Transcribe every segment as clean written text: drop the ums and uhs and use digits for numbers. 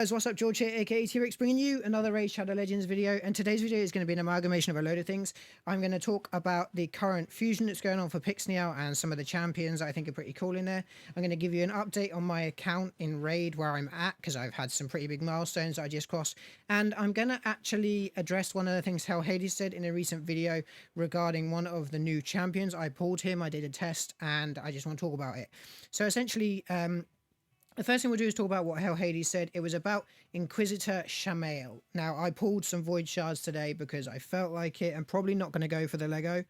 Guys, what's up? George here, aka T-WreckSs, bringing you another Raid Shadow Legends video. And today's video is going to be an amalgamation of a load of things. I'm going to talk about the current fusion that's going on for Pixniel and some of the champions I think are pretty cool in there. I'm going to give you an update on my account in Raid, where I'm at, because I've had some pretty big milestones I just crossed. And I'm going to actually address one of the things Hell Hades said in a recent video regarding one of the new champions. I pulled him, I did a test, and I just want to talk about it. So essentially, the first thing we'll do is talk about what Hell Hades said. It was about Inquisitor Shamael. Now, I pulled some Void Shards today because I felt like it. I'm probably not going to go for the Lego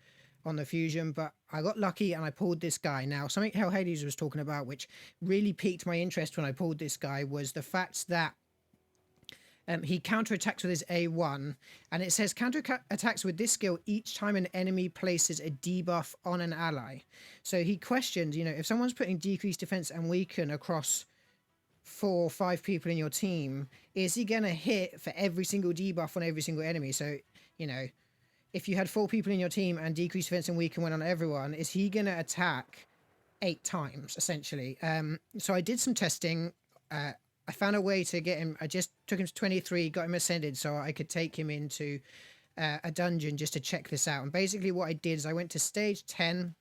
on the Fusion, but I got lucky and I pulled this guy. Now, something Hell Hades was talking about, which really piqued my interest when I pulled this guy, was the fact that he counterattacks with his A1, and it says counterattacks with this skill each time an enemy places a debuff on an ally. So he questioned, if someone's putting decreased defense and weaken across 4 or 5 people in your team, is he gonna hit for every single debuff on every single enemy? So if you had 4 people in your team and decreased defense and weaken went on everyone, is he gonna attack 8 times essentially? So I did some testing. I found a way to get him. I just took him to 23, got him ascended so I could take him into a dungeon just to check this out. And basically what I did is I went to stage 10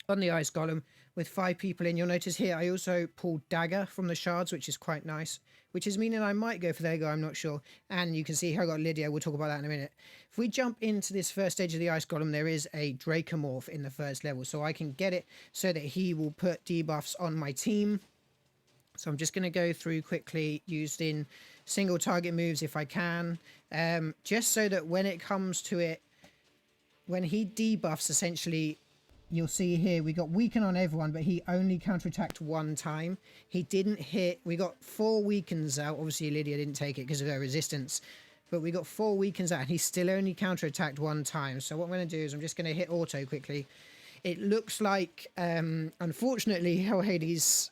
on the ice golem with 5 people in. You'll notice here I also pulled dagger from the shards, which is quite nice, which is meaning I might go for the Lego, I'm not sure. And you can see here I got Lydia. We'll talk about that in a minute. If we jump into this first stage of the ice golem, there is a Dracomorph in the first level, so I can get it so that he will put debuffs on my team. So I'm just going to go through quickly using single target moves if I can, just so that when it comes to it, when he debuffs, essentially, you'll see here we got weaken on everyone, but he only counterattacked 1 time. He didn't hit. We got 4 weakens out. Obviously, Lydia didn't take it because of her resistance, but we got 4 weakens out, and he still only counterattacked 1 time. So what I'm going to do is I'm just going to hit auto quickly. It looks like, unfortunately, Hell Hades'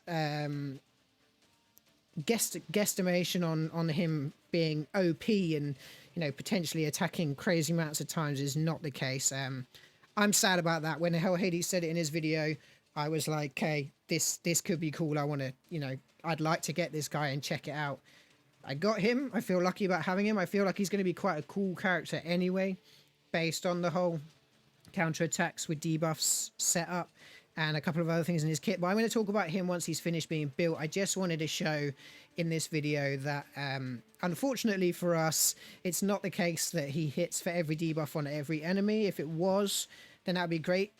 guesstimation on him being OP and potentially attacking crazy amounts of times is not the case. I'm sad about that. When Hell Hades said it in his video, I was like, okay, this could be cool. I want to, I'd like to get this guy and check it out. I got him. I feel lucky about having him. I feel like he's going to be quite a cool character anyway, based on the whole counterattacks with debuffs setup and a couple of other things in his kit. But I'm going to talk about him once he's finished being built. I just wanted to show in this video that unfortunately for us, it's not the case that he hits for every debuff on every enemy. If it was, then that'd be great.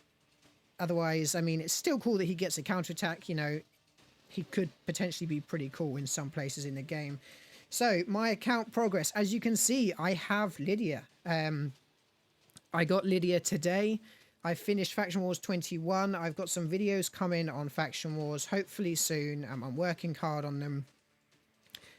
Otherwise, I mean, it's still cool that he gets a counterattack. He could potentially be pretty cool in some places in the game. So my account progress, as you can see, I have Lydia. I got Lydia today. I finished Faction Wars 21. I've got some videos coming on Faction Wars, hopefully soon. I'm working hard on them.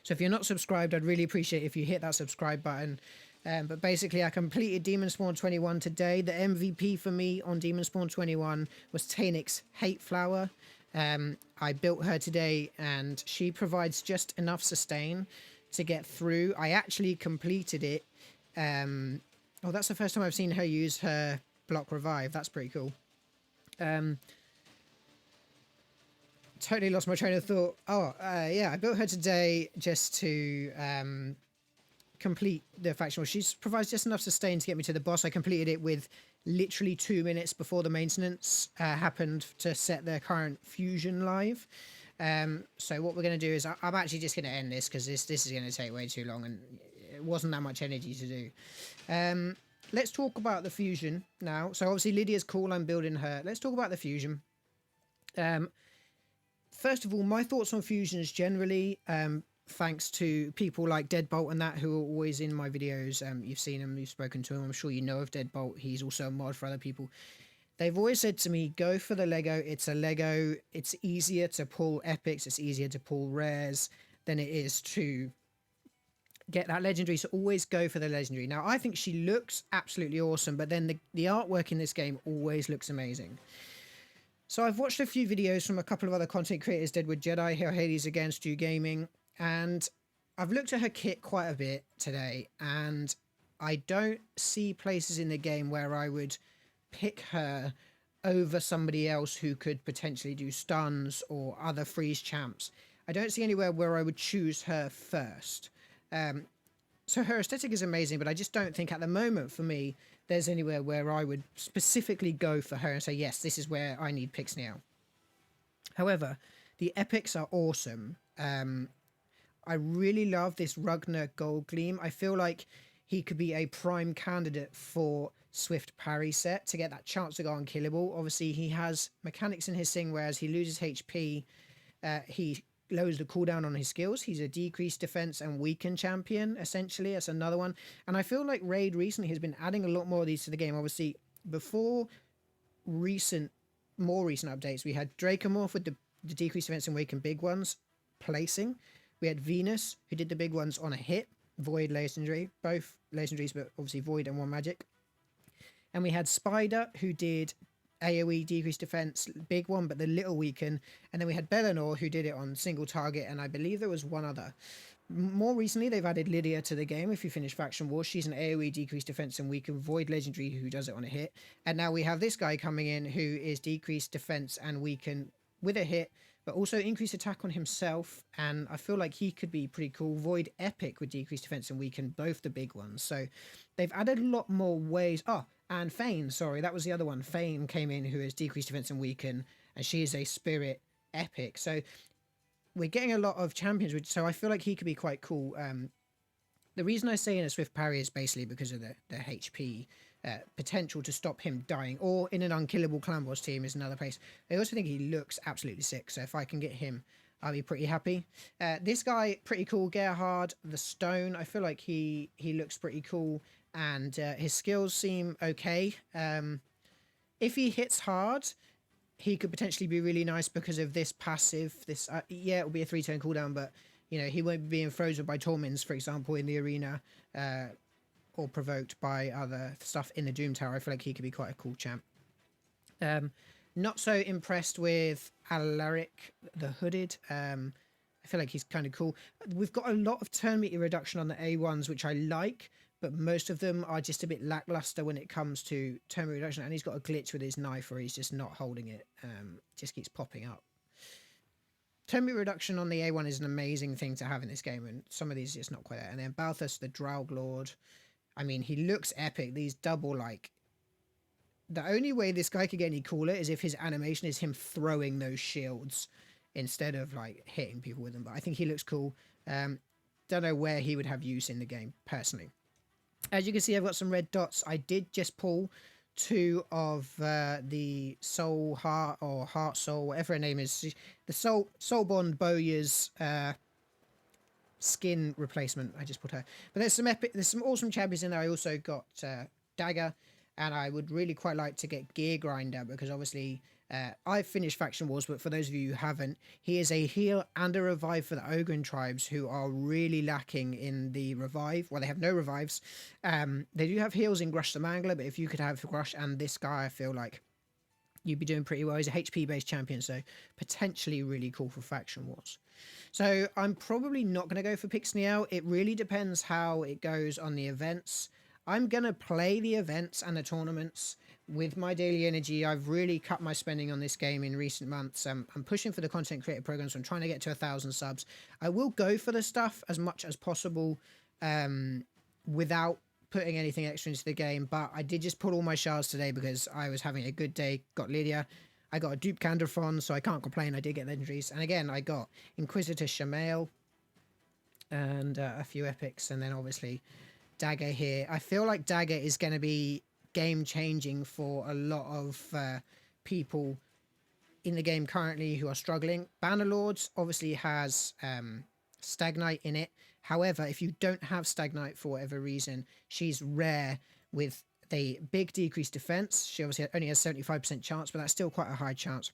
So if you're not subscribed, I'd really appreciate if you hit that subscribe button. But basically, I completed Demon Spawn 21 today. The MVP for me on Demon Spawn 21 was Tainix Hate Flower. I built her today, and she provides just enough sustain to get through. I actually completed it. Oh, that's the first time I've seen her use her block revive. That's pretty cool. Totally lost my train of thought. Yeah, I built her today just to complete the faction. She provides just enough sustain to get me to the boss. I completed it with literally 2 minutes before the maintenance happened to set their current fusion live. So what we're going to do is I'm actually just going to end this because this is going to take way too long and it wasn't that much energy to do. Let's talk about the fusion now. So obviously Lydia's cool. I'm building her. Let's talk about the fusion. First of all, my thoughts on fusions generally, thanks to people like Deadbolt and that who are always in my videos. You've seen him, you've spoken to him. I'm sure you know of Deadbolt. He's also a mod for other people. They've always said to me, go for the Lego. It's a Lego. It's easier to pull epics. It's easier to pull rares than it is to get that legendary. So always go for the legendary. Now, I think she looks absolutely awesome, but then the artwork in this game always looks amazing. So I've watched a few videos from a couple of other content creators, Deadwood Jedi, Hell Hades again, Stu Gaming, and I've looked at her kit quite a bit today, and I don't see places in the game where I would pick her over somebody else who could potentially do stuns or other freeze champs. I don't see anywhere where I would choose her first. So her aesthetic is amazing, but I just don't think at the moment for me there's anywhere where I would specifically go for her and say, yes, this is where I need picks now. However, the epics are awesome. I really love this Rugner Gold Gleam. I feel like he could be a prime candidate for Swift Parry set to get that chance to go unkillable. Obviously, he has mechanics in his thing, whereas he loses HP. He lowers the cooldown on his skills. He's a decreased defense and weaken champion, essentially. That's another one. And I feel like Raid recently has been adding a lot more of these to the game. Obviously, before more recent updates, we had Dracomorph with the decreased defense and weaken big ones placing. We had Venus, who did the big ones on a hit. Void legendary, both legendaries, but obviously Void and one magic. And we had Spider, who did AoE decreased defense, big one, but the little weaken. And then we had Bellinor, who did it on single target, and I believe there was one other. More recently, they've added Lydia to the game. If you finish Faction Wars, she's an AoE decreased defense and weaken Void legendary who does it on a hit. And now we have this guy coming in who is decreased defense and weaken with a hit, but also increased attack on himself, and I feel like he could be pretty cool. Void Epic with decreased defense and weaken, both the big ones. So they've added a lot more ways. Oh, and Fane, sorry, that was the other one. Fane came in, who is decreased defense and weaken, and she is a Spirit Epic. So we're getting a lot of champions, so I feel like he could be quite cool. The reason I say in a Swift Parry is basically because of the HP potential to stop him dying, or in an unkillable Clan Wars team is another place. I also think he looks absolutely sick, so if I can get him, I'll be pretty happy. This guy, pretty cool. Gerhard the Stone, I feel like he looks pretty cool, and his skills seem okay. If he hits hard, he could potentially be really nice because of this passive. This yeah, it will be a 3-turn cooldown, but you know, he won't be being frozen by Tormins, for example, in the arena, or provoked by other stuff in the Doom Tower. I feel like he could be quite a cool champ. Not so impressed with Alaric the Hooded. I feel like he's kind of cool. We've got a lot of turn meter reduction on the A1s, which I like, but most of them are just a bit lackluster when it comes to turn meter reduction. And he's got a glitch with his knife where he's just not holding it. Just keeps popping up. Turn meter reduction on the A1 is an amazing thing to have in this game, and some of these are just not quite there. And then Balthus the Draug Lord. I mean, he looks epic. These double, like... The only way this guy could get any cooler is if his animation is him throwing those shields instead of, like, hitting people with them. But I think he looks cool. Don't know where he would have use in the game, personally. As you can see, I've got some red dots. I did just pull 2 of the Soul Heart, or Heart Soul, whatever her name is. The Soulbond Bowyer's... skin replacement. I just put her, but there's some awesome champions in there. I also got Dagger, and I would really quite like to get Gear Grinder, because obviously I've finished Faction Wars, but for those of you who haven't, he is a heal and a revive for the Ogren tribes, who are really lacking in the revive. Well, they have no revives. They do have heals in Grush the Mangler, but if you could have Grush and this guy, I feel like you'd be doing pretty well. He's a HP based champion, so potentially really cool for Faction Wars. So I'm probably not going to go for Pixniel. It really depends how it goes on the events. I'm going to play the events and the tournaments with my daily energy. I've really cut my spending on this game in recent months. I'm pushing for the content creator programs. So I'm trying to get to 1,000 subs. I will go for the stuff as much as possible without putting anything extra into the game. But I did just pull all my shards today because I was having a good day. Got Lydia. I got a dupe Candrophon, so I can't complain. I did get legendaries. And again, I got Inquisitor Shamail and a few epics. And then obviously Dagger here. I feel like Dagger is going to be game-changing for a lot of people in the game currently who are struggling. Bannerlords obviously has Stagnite in it. However, if you don't have Stagnite for whatever reason, she's rare with the big decreased defense. She obviously only has 75% chance, but that's still quite a high chance.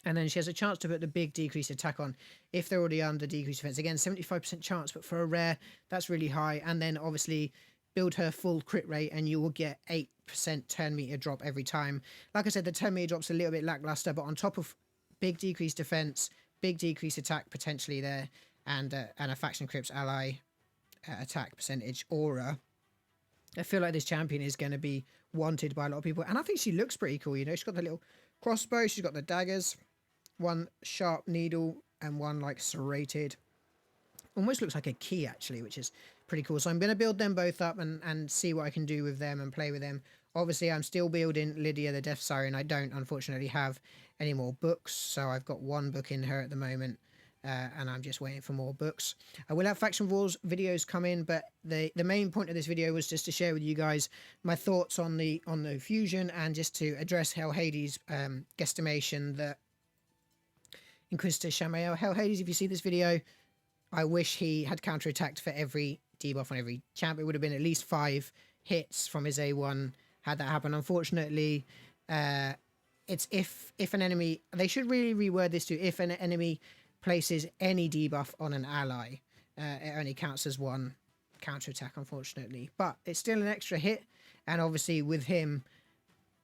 And then she has a chance to put the big decreased attack on if they're already under decreased defense. Again, 75% chance, but for a rare, that's really high. And then obviously build her full crit rate and you will get 8% turn meter drop every time. Like I said, the turn meter drop's a little bit lackluster, but on top of big decreased defense, big decreased attack potentially there, and a faction crypts ally attack percentage aura, I feel like this champion is going to be wanted by a lot of people. And I think she looks pretty cool, you know. She's got the little crossbow, she's got the daggers, one sharp needle and one like serrated. Almost looks like a key actually, which is pretty cool. So I'm going to build them both up and see what I can do with them and play with them. Obviously, I'm still building Lydia the Death Siren. I don't unfortunately have any more books, so I've got one book in her at the moment, and I'm just waiting for more books. I will have Faction Wars videos come in, but the main point of this video was just to share with you guys my thoughts on the fusion, and just to address Hell Hades' guesstimation that Inquisitor Shamael. Hell Hades, if you see this video, I wish he had counterattacked for every debuff on every champ. It would have been at least 5 hits from his A1 had that happen. Unfortunately, it's if an enemy... They should really reword this to if an enemy places any debuff on an ally, it only counts as 1 counterattack, unfortunately. But it's still an extra hit, and obviously with him,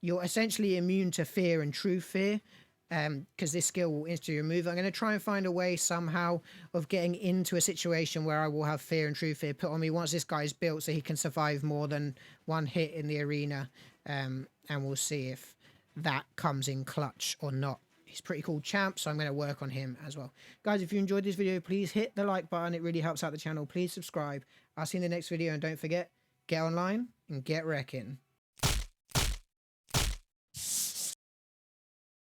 you're essentially immune to fear and true fear, because this skill will instantly remove. I'm going to try and find a way somehow of getting into a situation where I will have fear and true fear put on me once this guy's built, so he can survive more than 1 hit in the arena, and we'll see if that comes in clutch or not. He's pretty cool champ, so I'm going to work on him as well. Guys, if you enjoyed this video, please hit the like button. It really helps out the channel. Please subscribe. I'll see you in the next video, and don't forget, get online and get wrecking.